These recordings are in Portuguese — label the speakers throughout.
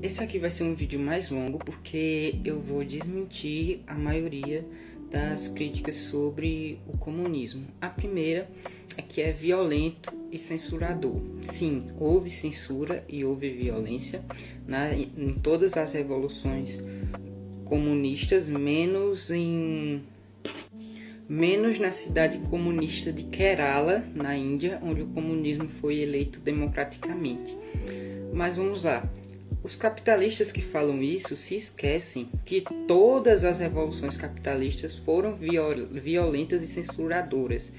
Speaker 1: Esse aqui vai ser um vídeo mais longo porque eu vou desmentir a maioria das críticas sobre o comunismo. A primeira é que é violento e censurador. Sim, houve censura e houve violência em todas as revoluções comunistas, menos na cidade comunista de Kerala, na Índia, onde o comunismo foi eleito democraticamente. Mas vamos lá. Os capitalistas que falam isso se esquecem que todas as revoluções capitalistas foram violentas e censuradoras.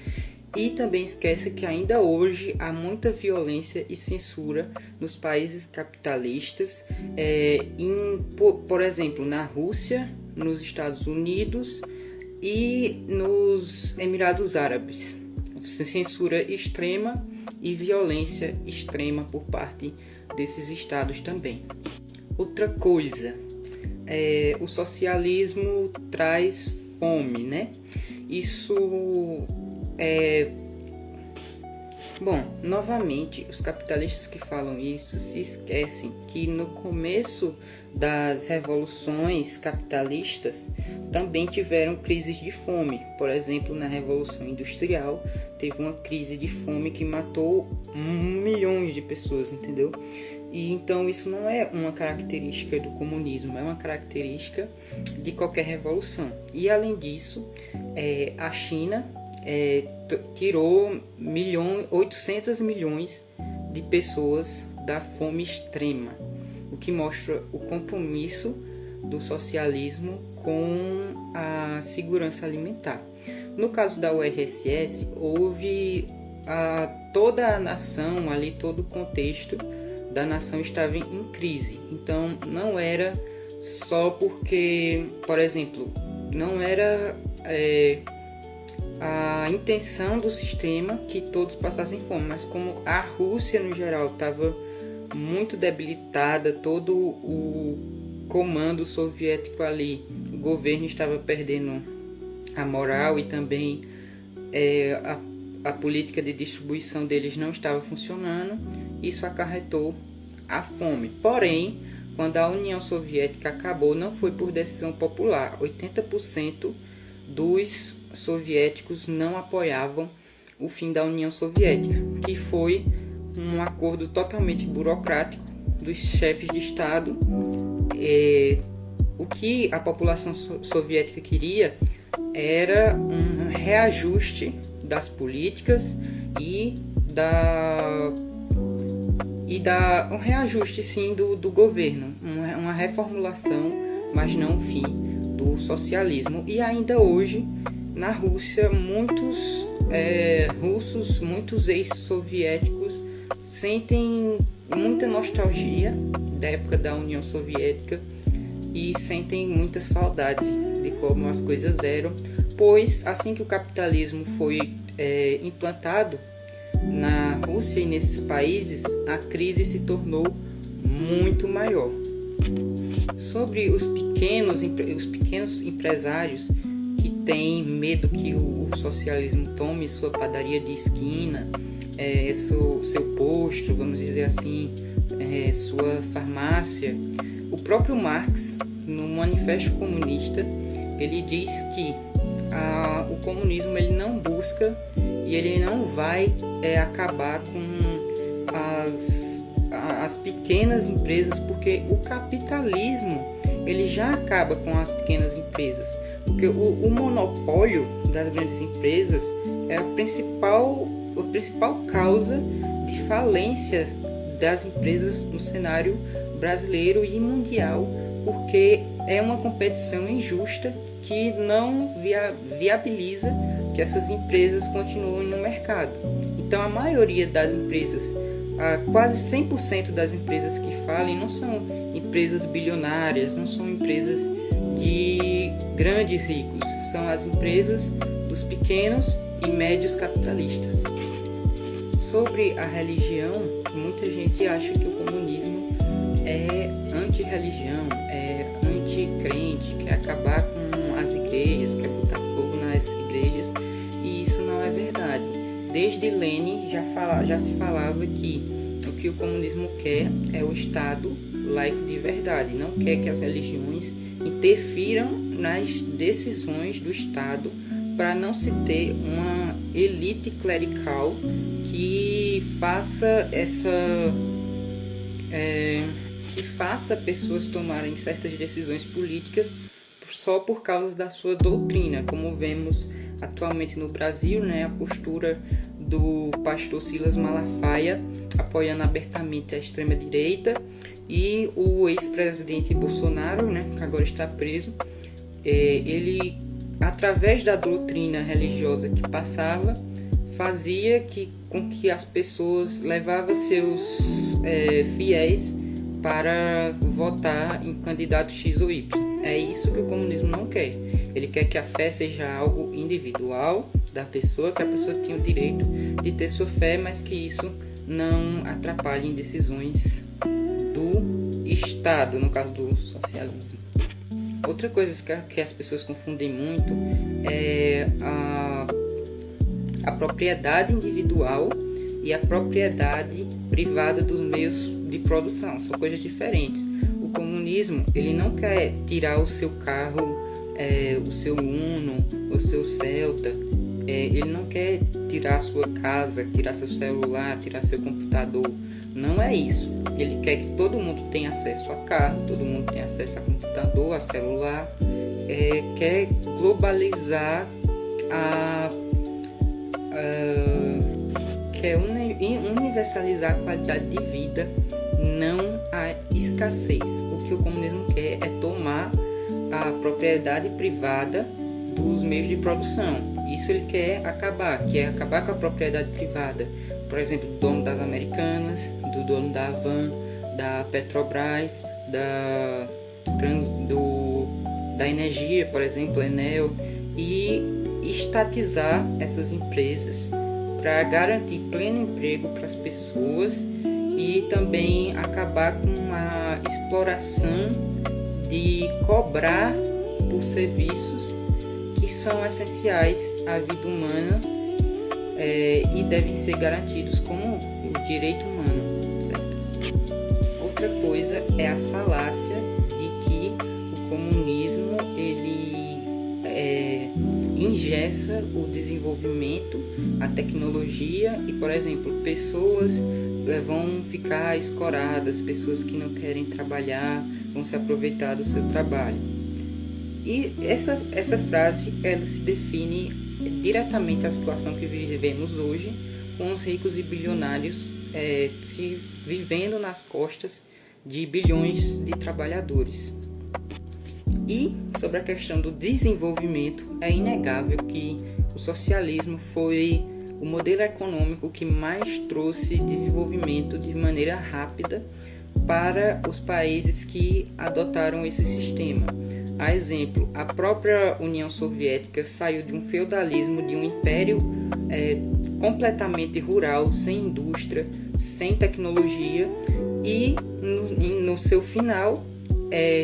Speaker 1: E também esquecem que ainda hoje há muita violência e censura nos países capitalistas, por exemplo, na Rússia, nos Estados Unidos e nos Emirados Árabes. Censura extrema e violência extrema por parte desses estados também. Outra coisa, o socialismo traz fome, né? Isso Bom, novamente, os capitalistas que falam isso se esquecem que no começo das revoluções capitalistas também tiveram crises de fome. Por exemplo, na Revolução Industrial teve uma crise de fome que matou milhões de pessoas, entendeu? E então isso não é uma característica do comunismo, é uma característica de qualquer revolução. E além disso, a China tirou 800 milhões de pessoas da fome extrema, o que mostra o compromisso do socialismo com a segurança alimentar. No caso da URSS, houve toda a nação ali, todo o contexto da nação estava em crise. Então não era só porque, por exemplo, não era a intenção do sistema que todos passassem fome, mas como a Rússia no geral estava muito debilitada, todo o comando soviético ali, o governo estava perdendo a moral e também a política de distribuição deles não estava funcionando, isso acarretou a fome. Porém, quando a União Soviética acabou, não foi por decisão popular. 80% dos soviéticos não apoiavam o fim da União Soviética, que foi um acordo totalmente burocrático dos chefes de Estado. O que a população soviética queria era um reajuste das políticas e um reajuste sim do governo, uma reformulação, mas não o fim do socialismo. E ainda hoje na Rússia, muitos russos, muitos ex-soviéticos sentem muita nostalgia da época da União Soviética e sentem muita saudade de como as coisas eram, pois assim que o capitalismo foi implantado na Rússia e nesses países, a crise se tornou muito maior. Sobre os pequenos empresários que têm medo que o socialismo tome sua padaria de esquina, seu posto, vamos dizer assim, sua farmácia. O próprio Marx, no Manifesto Comunista, ele diz que o comunismo ele não busca e ele não vai acabar com as pequenas empresas, porque o capitalismo ele já acaba com as pequenas empresas, porque o monopólio das grandes empresas é a principal causa de falência das empresas no cenário brasileiro e mundial, porque é uma competição injusta que não viabiliza que essas empresas continuem no mercado. Então a maioria das empresas, quase 100% das empresas que falem não são empresas bilionárias, não são empresas de grandes ricos, são as empresas dos pequenos e médios capitalistas. Sobre a religião, muita gente acha que o comunismo é anti-religião, é anti-crente, quer acabar com as igrejas, quer botar fogo nas igrejas, e isso não é verdade. Desde Lenin já se falava que o comunismo quer é o Estado laico de verdade, não quer que as religiões interfiram nas decisões do Estado para não se ter uma elite clerical que faça que faça pessoas tomarem certas decisões políticas só por causa da sua doutrina, como vemos atualmente no Brasil, né, a postura do pastor Silas Malafaia apoiando abertamente a extrema-direita, e o ex-presidente Bolsonaro, né, que agora está preso, ele, através da doutrina religiosa que passava, fazia com que as pessoas levavam seus fiéis para votar em candidato X ou Y. É isso que o comunismo não quer. Ele quer que a fé seja algo individual da pessoa, que a pessoa tenha o direito de ter sua fé, mas que isso não atrapalhe em decisões do Estado, no caso do socialismo. Outra coisa que as pessoas confundem muito é a propriedade individual e a propriedade privada dos meios de produção. São coisas diferentes. O comunismo, ele não quer tirar o seu carro, o seu Uno, o seu Celta. Ele não quer tirar a sua casa, tirar seu celular, tirar seu computador. Não é isso. Ele quer que todo mundo tenha acesso a carro, todo mundo tenha acesso a computador, a celular. Quer globalizar quer universalizar a qualidade de vida, não a escassez. O que o comunismo quer é tomar a propriedade privada dos meios de produção. Isso ele quer acabar com a propriedade privada. Por exemplo, do dono das Americanas, do dono da Havan, da Petrobras, da energia, por exemplo, Enel, e estatizar essas empresas para garantir pleno emprego para as pessoas e também acabar com a exploração de cobrar por serviços que são essenciais à vida humana e devem ser garantidos como o direito humano, certo? Outra coisa é a falácia de que o comunismo ele engessa o desenvolvimento, a tecnologia e, por exemplo, pessoas vão ficar escoradas, pessoas que não querem trabalhar vão se aproveitar do seu trabalho. E essa frase ela se define diretamente a situação que vivemos hoje, com os ricos e bilionários vivendo nas costas de bilhões de trabalhadores. E sobre a questão do desenvolvimento, é inegável que o socialismo foi o modelo econômico que mais trouxe desenvolvimento de maneira rápida para os países que adotaram esse sistema. A exemplo, a própria União Soviética saiu de um feudalismo, de um império completamente rural, sem indústria, sem tecnologia, e no seu final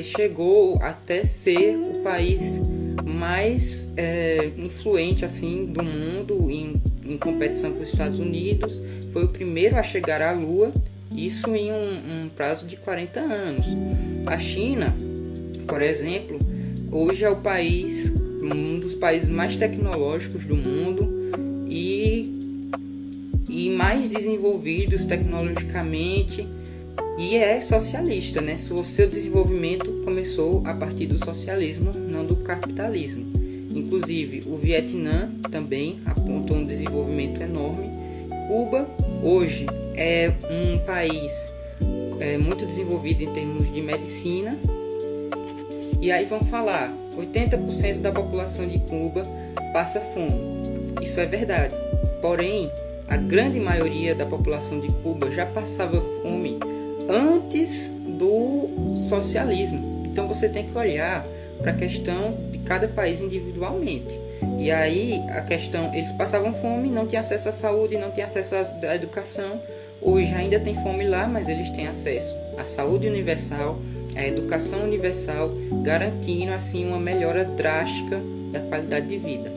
Speaker 1: chegou até ser o país mais influente assim, do mundo em competição com os Estados Unidos. Foi o primeiro a chegar à Lua, isso em um prazo de 40 anos. A China, por exemplo, hoje é um dos países mais tecnológicos do mundo e mais desenvolvidos tecnologicamente, e é socialista, né? O seu desenvolvimento começou a partir do socialismo, não do capitalismo. Inclusive, o Vietnã também apontou um desenvolvimento enorme. Cuba, hoje, é um país muito desenvolvido em termos de medicina. E aí vão falar, 80% da população de Cuba passa fome. Isso é verdade. Porém, a grande maioria da população de Cuba já passava fome antes do socialismo. Então você tem que olhar para a questão de cada país individualmente. E aí a questão, eles passavam fome, não tinham acesso à saúde, não tinham acesso à educação. Hoje ainda tem fome lá, mas eles têm acesso à saúde universal, à educação universal, garantindo assim uma melhora drástica da qualidade de vida.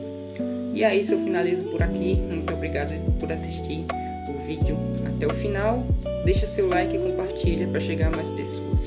Speaker 1: E é isso, eu finalizo por aqui. Muito obrigado por assistir o vídeo até o final. Deixa seu like e compartilha para chegar a mais pessoas.